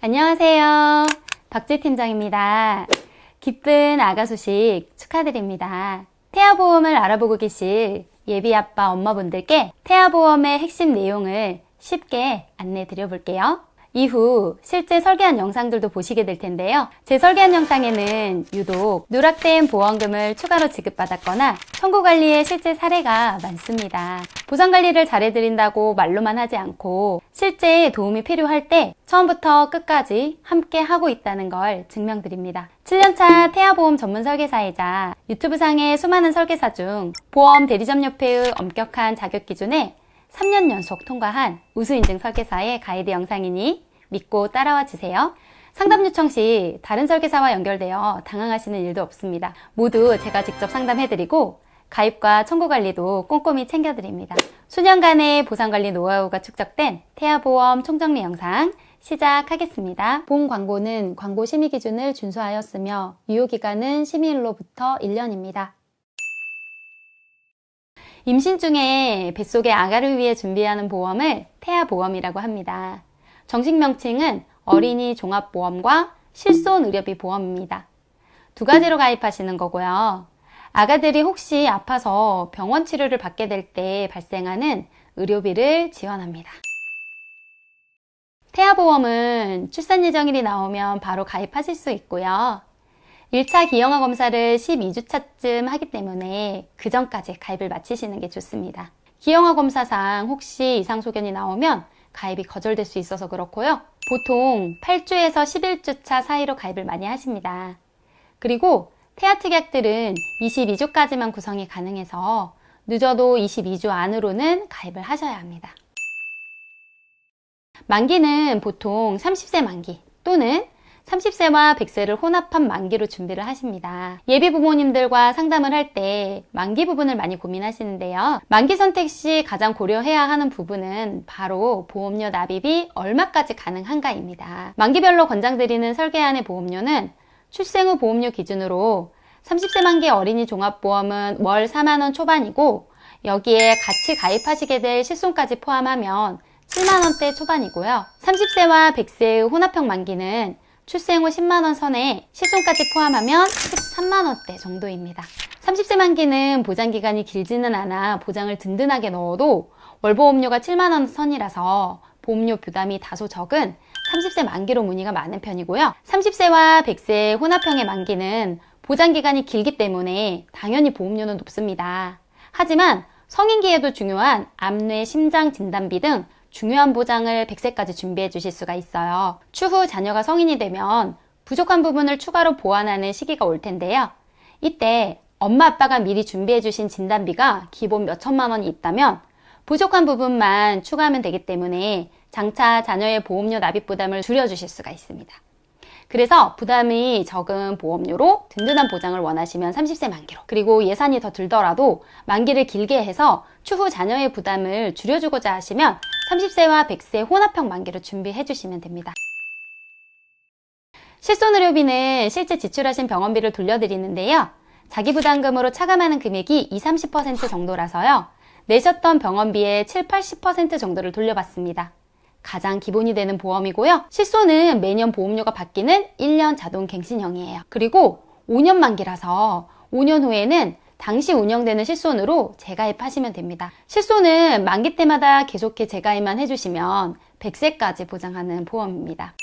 안녕하세요. 박재 팀장입니다. 기쁜 아가 소식 축하드립니다. 태아보험을 알아보고 계실 예비 아빠 엄마분들께 태아보험의 핵심 내용을 쉽게 안내 드려 볼게요. 이후 실제 설계한 영상들도 보시게 될 텐데요. 제 설계한 영상에는 유독 누락된 보험금을 추가로 지급받았거나 청구관리의 실제 사례가 많습니다. 보상관리를 잘해드린다고 말로만 하지 않고 실제 도움이 필요할 때 처음부터 끝까지 함께 하고 있다는 걸 증명드립니다. 7년차 태아보험 전문 설계사이자 유튜브상의 수많은 설계사 중 보험 대리점협회의 엄격한 자격 기준에 3년 연속 통과한 우수인증 설계사의 가이드 영상이니 믿고 따라와 주세요. 상담 요청 시 다른 설계사와 연결되어 당황하시는 일도 없습니다. 모두 제가 직접 상담해드리고 가입과 청구 관리도 꼼꼼히 챙겨드립니다. 수년간의 보상관리 노하우가 축적된 태아보험 총정리 영상 시작하겠습니다. 본 광고는 광고 심의 기준을 준수하였으며 유효기간은 심의일로부터 1년입니다. 임신 중에 뱃속의 아가를 위해 준비하는 보험을 태아보험이라고 합니다. 정식 명칭은 어린이 종합보험과 실손 의료비 보험입니다. 두 가지로 가입하시는 거고요. 아가들이 혹시 아파서 병원 치료를 받게 될 때 발생하는 의료비를 지원합니다. 태아보험은 출산 예정일이 나오면 바로 가입하실 수 있고요. 1차 기형아 검사를 12주차쯤 하기 때문에 그 전까지 가입을 마치시는 게 좋습니다. 기형아 검사상 혹시 이상 소견이 나오면 가입이 거절될 수 있어서 그렇고요. 보통 8주에서 11주차 사이로 가입을 많이 하십니다. 그리고 태아 특약들은 22주까지만 구성이 가능해서 늦어도 22주 안으로는 가입을 하셔야 합니다. 만기는 보통 30세 만기 또는 30세와 100세를 혼합한 만기로 준비를 하십니다. 예비 부모님들과 상담을 할 때 만기 부분을 많이 고민하시는데요. 만기 선택 시 가장 고려해야 하는 부분은 바로 보험료 납입이 얼마까지 가능한가입니다. 만기별로 권장드리는 설계안의 보험료는 출생 후 보험료 기준으로 30세 만기 어린이 종합보험은 월 4만원 초반이고 여기에 같이 가입하시게 될 실손까지 포함하면 7만원대 초반이고요. 30세와 100세의 혼합형 만기는 출생 후 10만원 선에 실손까지 포함하면 13만원대 정도입니다. 30세 만기는 보장기간이 길지는 않아 보장을 든든하게 넣어도 월보험료가 7만원 선이라서 보험료 부담이 다소 적은 30세 만기로 문의가 많은 편이고요. 30세와 100세 혼합형의 만기는 보장기간이 길기 때문에 당연히 보험료는 높습니다. 하지만 성인기에도 중요한 암, 심장 진단비 등 중요한 보장을 100세까지 준비해 주실 수가 있어요. 추후 자녀가 성인이 되면 부족한 부분을 추가로 보완하는 시기가 올 텐데요. 이때 엄마 아빠가 미리 준비해 주신 진단비가 기본 몇 천만 원이 있다면 부족한 부분만 추가하면 되기 때문에 장차 자녀의 보험료 납입 부담을 줄여주실 수가 있습니다. 그래서 부담이 적은 보험료로 든든한 보장을 원하시면 30세 만기로, 그리고 예산이 더 들더라도 만기를 길게 해서 추후 자녀의 부담을 줄여주고자 하시면 30세와 100세 혼합형 만기로 준비해 주시면 됩니다. 실손의료비는 실제 지출하신 병원비를 돌려드리는데요. 자기부담금으로 차감하는 금액이 20-30% 정도라서요. 내셨던 병원비의 7-80% 정도를 돌려받습니다. 가장 기본이 되는 보험이고요. 실손은 매년 보험료가 바뀌는 1년 자동 갱신형이에요. 그리고 5년 만기라서 5년 후에는 당시 운영되는 실손으로 재가입하시면 됩니다. 실손은 만기 때마다 계속해 재가입만 해주시면 100세까지 보장하는 보험입니다.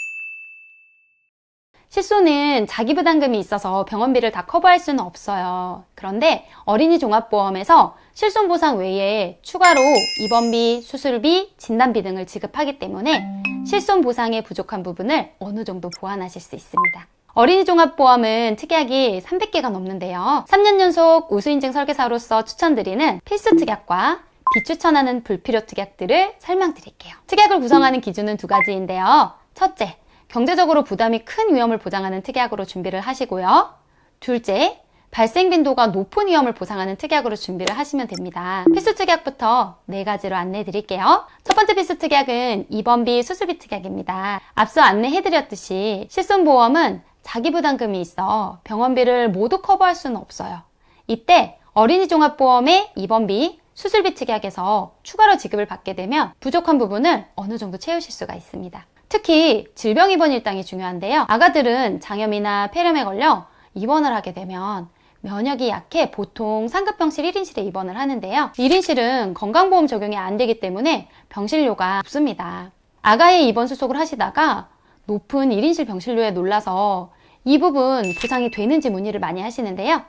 실손은 자기부담금이 있어서 병원비를 다 커버할 수는 없어요. 그런데 어린이 종합보험에서 실손 보상 외에 추가로 입원비, 수술비, 진단비 등을 지급하기 때문에 실손 보상에 부족한 부분을 어느 정도 보완하실 수 있습니다. 어린이 종합보험은 특약이 300개가 넘는데요. 3년 연속 우수인증 설계사로서 추천드리는 필수 특약과 비추천하는 불필요 특약들을 설명드릴게요. 특약을 구성하는 기준은 두 가지인데요. 첫째, 경제적으로 부담이 큰 위험을 보장하는 특약으로 준비를 하시고요. 둘째, 발생 빈도가 높은 위험을 보상하는 특약으로 준비를 하시면 됩니다. 필수 특약부터 4가지로 안내해 드릴게요. 첫 번째 필수 특약은 입원비, 수술비 특약입니다. 앞서 안내해 드렸듯이 실손보험은 자기부담금이 있어 병원비를 모두 커버할 수는 없어요. 이때 어린이 종합보험의 입원비, 수술비 특약에서 추가로 지급을 받게 되면 부족한 부분을 어느 정도 채우실 수가 있습니다. 특히 질병 입원 일당이 중요한데요. 아가들은 장염이나 폐렴에 걸려 입원을 하게 되면 면역이 약해 보통 상급병실 1인실에 입원을 하는데요. 1인실은 건강보험 적용이 안 되기 때문에 병실료가 없습니다. 아가의 입원 수속을 하시다가 높은 1인실 병실료에 놀라서 이 부분 보상이 되는지 문의를 많이 하시는데요.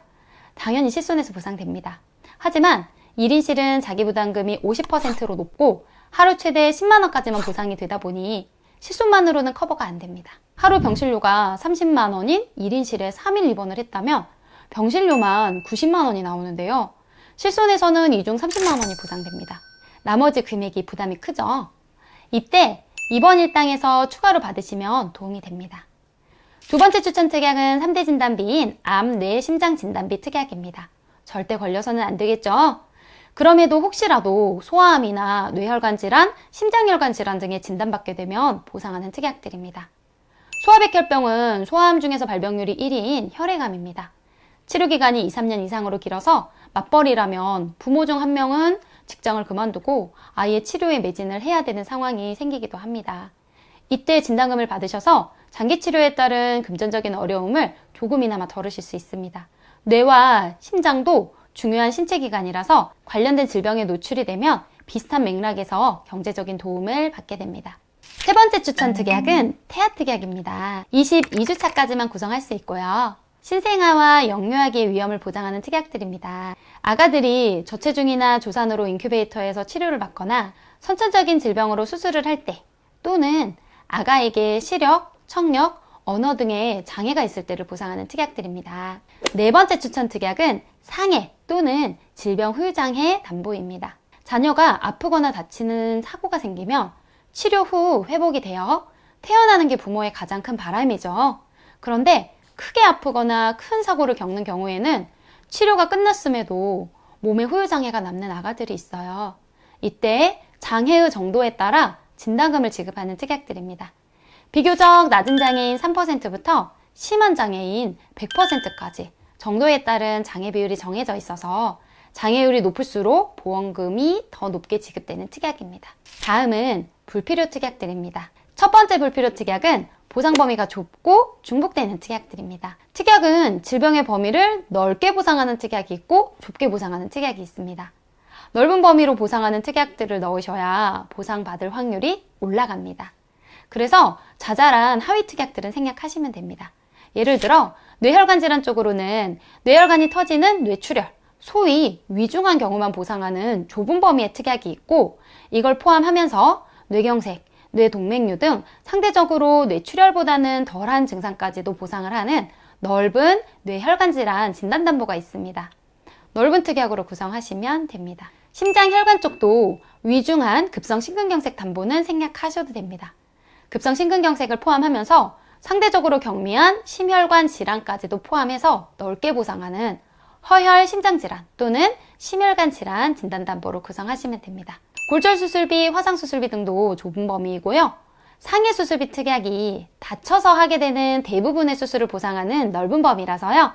당연히 실손에서 보상됩니다. 하지만 1인실은 자기부담금이 50%로 높고 하루 최대 10만 원까지만 보상이 되다 보니 실손만으로는 커버가 안 됩니다. 하루 병실료가 30만 원인 1인실에 3일 입원을 했다면 병실료만 90만 원이 나오는데요. 실손에서는 이 중 30만 원이 보상됩니다. 나머지 금액이 부담이 크죠. 이때 입원 일당에서 추가로 받으시면 도움이 됩니다. 두 번째 추천 특약은 3대 진단비인 암, 뇌, 심장 진단비 특약입니다. 절대 걸려서는 안 되겠죠? 그럼에도 혹시라도 소아암이나 뇌혈관 질환, 심장혈관 질환 등의 진단받게 되면 보상하는 특약들입니다. 소아백혈병은 소아암 중에서 발병률이 1위인 혈액암입니다. 치료기간이 2, 3년 이상으로 길어서 맞벌이라면 부모 중 한 명은 직장을 그만두고 아이의 치료에 매진을 해야 되는 상황이 생기기도 합니다. 이때 진단금을 받으셔서 장기 치료에 따른 금전적인 어려움을 조금이나마 덜으실 수 있습니다. 뇌와 심장도 중요한 신체기관이라서 관련된 질병에 노출이 되면 비슷한 맥락에서 경제적인 도움을 받게 됩니다. 세 번째 추천 특약은 태아특약입니다. 22주차까지만 구성할 수 있고요. 신생아와 영유아기의 위험을 보장하는 특약들입니다. 아가들이 저체중이나 조산으로 인큐베이터에서 치료를 받거나 선천적인 질병으로 수술을 할 때 또는 아가에게 시력, 청력, 언어 등의 장애가 있을 때를 보상하는 특약들입니다. 네 번째 추천 특약은 상해 또는 질병 후유장애 담보입니다. 자녀가 아프거나 다치는 사고가 생기면 치료 후 회복이 되어 태어나는 게 부모의 가장 큰 바람이죠. 그런데 크게 아프거나 큰 사고를 겪는 경우에는 치료가 끝났음에도 몸에 후유장애가 남는 아가들이 있어요. 이때 장애의 정도에 따라 진단금을 지급하는 특약들입니다. 비교적 낮은 장애인 3%부터 심한 장애인 100%까지 정도에 따른 장애 비율이 정해져 있어서 장애율이 높을수록 보험금이 더 높게 지급되는 특약입니다. 다음은 불필요 특약들입니다. 첫 번째 불필요 특약은 보상 범위가 좁고 중복되는 특약들입니다. 특약은 질병의 범위를 넓게 보상하는 특약이 있고 좁게 보상하는 특약이 있습니다. 넓은 범위로 보상하는 특약들을 넣으셔야 보상받을 확률이 올라갑니다. 그래서 자잘한 하위 특약들은 생략하시면 됩니다. 예를 들어 뇌혈관 질환 쪽으로는 뇌혈관이 터지는 뇌출혈, 소위 위중한 경우만 보상하는 좁은 범위의 특약이 있고 이걸 포함하면서 뇌경색, 뇌동맥류 등 상대적으로 뇌출혈보다는 덜한 증상까지도 보상을 하는 넓은 뇌혈관 질환 진단담보가 있습니다. 넓은 특약으로 구성하시면 됩니다. 심장혈관 쪽도 위중한 급성심근경색 담보는 생략하셔도 됩니다. 급성심근경색을 포함하면서 상대적으로 경미한 심혈관 질환까지도 포함해서 넓게 보상하는 허혈 심장질환 또는 심혈관 질환 진단담보로 구성하시면 됩니다. 골절수술비, 화상수술비 등도 좁은 범위이고요. 상해수술비 특약이 다쳐서 하게 되는 대부분의 수술을 보상하는 넓은 범위라서요.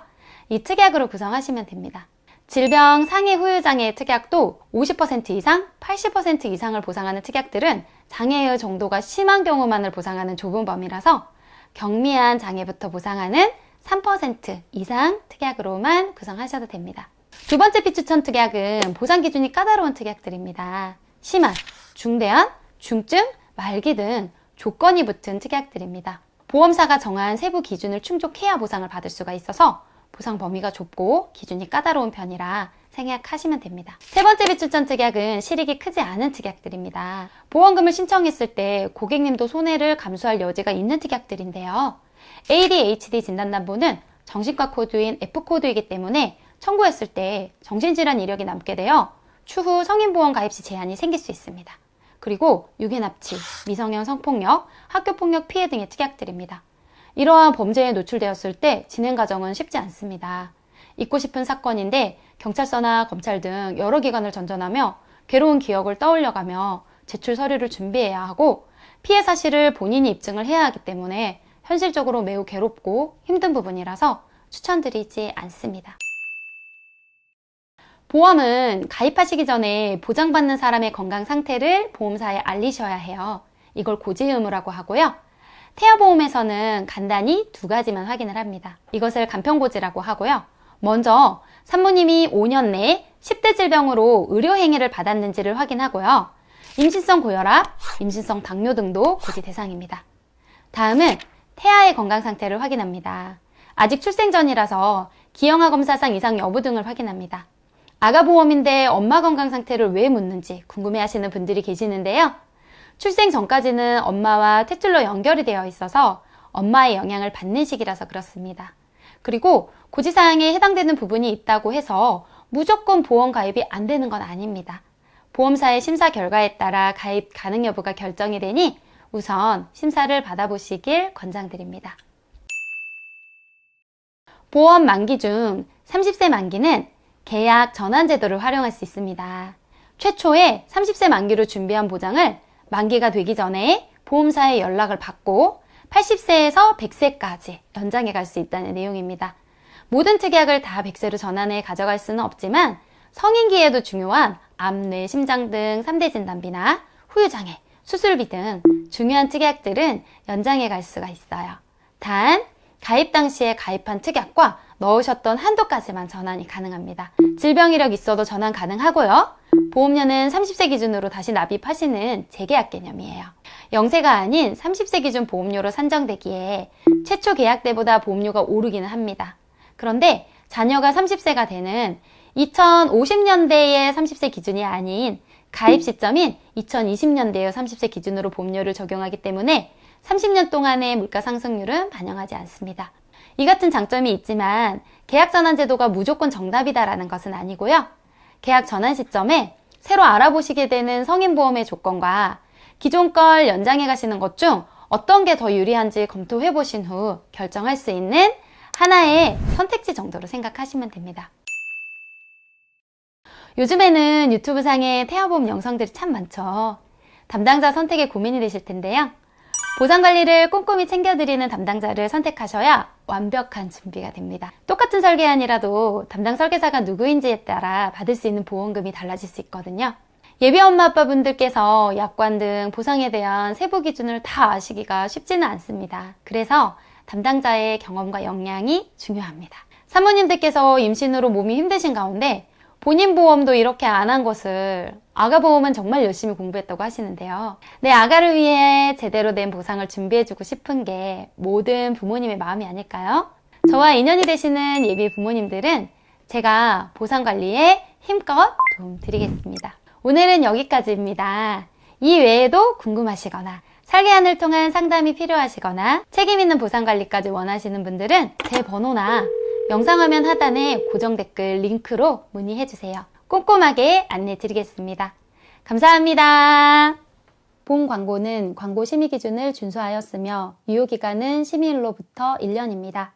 이 특약으로 구성하시면 됩니다. 질병 상해 후유장애 특약도 50% 이상, 80% 이상을 보상하는 특약들은 장애의 정도가 심한 경우만을 보상하는 좁은 범위라서 경미한 장애부터 보상하는 3% 이상 특약으로만 구성하셔도 됩니다. 두 번째 비추천 특약은 보상 기준이 까다로운 특약들입니다. 심한, 중대한, 중증, 말기 등 조건이 붙은 특약들입니다. 보험사가 정한 세부 기준을 충족해야 보상을 받을 수가 있어서 보상 범위가 좁고 기준이 까다로운 편이라 생략하시면 됩니다. 세 번째 비추천 특약은 실익이 크지 않은 특약들입니다. 보험금을 신청했을 때 고객님도 손해를 감수할 여지가 있는 특약들인데요. ADHD 진단담보는 정신과 코드인 F코드이기 때문에 청구했을 때 정신질환 이력이 남게 되어 추후 성인보험 가입 시 제한이 생길 수 있습니다. 그리고 유괴납치, 미성년 성폭력, 학교폭력 피해 등의 특약들입니다. 이러한 범죄에 노출되었을 때 진행 과정은 쉽지 않습니다. 잊고 싶은 사건인데 경찰서나 검찰 등 여러 기관을 전전하며 괴로운 기억을 떠올려가며 제출 서류를 준비해야 하고 피해 사실을 본인이 입증을 해야 하기 때문에 현실적으로 매우 괴롭고 힘든 부분이라서 추천드리지 않습니다. 보험은 가입하시기 전에 보장받는 사람의 건강 상태를 보험사에 알리셔야 해요. 이걸 고지 의무라고 하고요. 태아보험에서는 간단히 두 가지만 확인을 합니다. 이것을 간편고지라고 하고요. 먼저 산모님이 5년 내에 10대 질병으로 의료행위를 받았는지를 확인하고요. 임신성 고혈압, 임신성 당뇨 등도 고지 대상입니다. 다음은 태아의 건강 상태를 확인합니다. 아직 출생 전이라서 기형아 검사상 이상 여부 등을 확인합니다. 아가보험인데 엄마 건강 상태를 왜 묻는지 궁금해하시는 분들이 계시는데요. 출생 전까지는 엄마와 탯줄로 연결이 되어 있어서 엄마의 영향을 받는 시기라서 그렇습니다. 그리고 고지사항에 해당되는 부분이 있다고 해서 무조건 보험 가입이 안 되는 건 아닙니다. 보험사의 심사 결과에 따라 가입 가능 여부가 결정이 되니 우선 심사를 받아보시길 권장드립니다. 보험 만기 중 30세 만기는 계약 전환 제도를 활용할 수 있습니다. 최초에 30세 만기로 준비한 보장을 만기가 되기 전에 보험사에 연락을 받고 80세에서 100세까지 연장해 갈 수 있다는 내용입니다. 모든 특약을 다 100세로 전환해 가져갈 수는 없지만 성인기에도 중요한 암, 뇌, 심장 등 3대 진단비나 후유장애, 수술비 등 중요한 특약들은 연장해 갈 수가 있어요. 단, 가입 당시에 가입한 특약과 넣으셨던 한도까지만 전환이 가능합니다. 질병 이력 있어도 전환 가능하고요. 보험료는 30세 기준으로 다시 납입하시는 재계약 개념이에요. 영세가 아닌 30세 기준 보험료로 산정되기에 최초 계약 때보다 보험료가 오르기는 합니다. 그런데 자녀가 30세가 되는 2050년대의 30세 기준이 아닌 가입 시점인 2020년대의 30세 기준으로 보험료를 적용하기 때문에 30년 동안의 물가 상승률은 반영하지 않습니다. 이 같은 장점이 있지만 계약 전환 제도가 무조건 정답이다라는 것은 아니고요. 계약 전환 시점에 새로 알아보시게 되는 성인보험의 조건과 기존 걸 연장해 가시는 것 중 어떤 게 더 유리한지 검토해 보신 후 결정할 수 있는 하나의 선택지 정도로 생각하시면 됩니다. 요즘에는 유튜브상에 태아보험 영상들이 참 많죠. 담당자 선택에 고민이 되실 텐데요. 보상관리를 꼼꼼히 챙겨드리는 담당자를 선택하셔야 완벽한 준비가 됩니다. 똑같은 설계안이라도 담당 설계사가 누구인지에 따라 받을 수 있는 보험금이 달라질 수 있거든요. 예비 엄마 아빠분들께서 약관 등 보상에 대한 세부 기준을 다 아시기가 쉽지는 않습니다. 그래서 담당자의 경험과 역량이 중요합니다. 사모님들께서 임신으로 몸이 힘드신 가운데 본인 보험도 이렇게 안 한 것을 아가보험은 정말 열심히 공부했다고 하시는데요. 내 아가를 위해 제대로 된 보상을 준비해주고 싶은 게 모든 부모님의 마음이 아닐까요? 저와 인연이 되시는 예비 부모님들은 제가 보상관리에 힘껏 도움 드리겠습니다. 오늘은 여기까지입니다. 이 외에도 궁금하시거나 설계안을 통한 상담이 필요하시거나 책임있는 보상관리까지 원하시는 분들은 제 번호나 영상 화면 하단에 고정 댓글 링크로 문의해주세요. 꼼꼼하게 안내 드리겠습니다. 감사합니다. 본 광고는 광고 심의 기준을 준수하였으며 유효기간은 심의일로부터 1년입니다.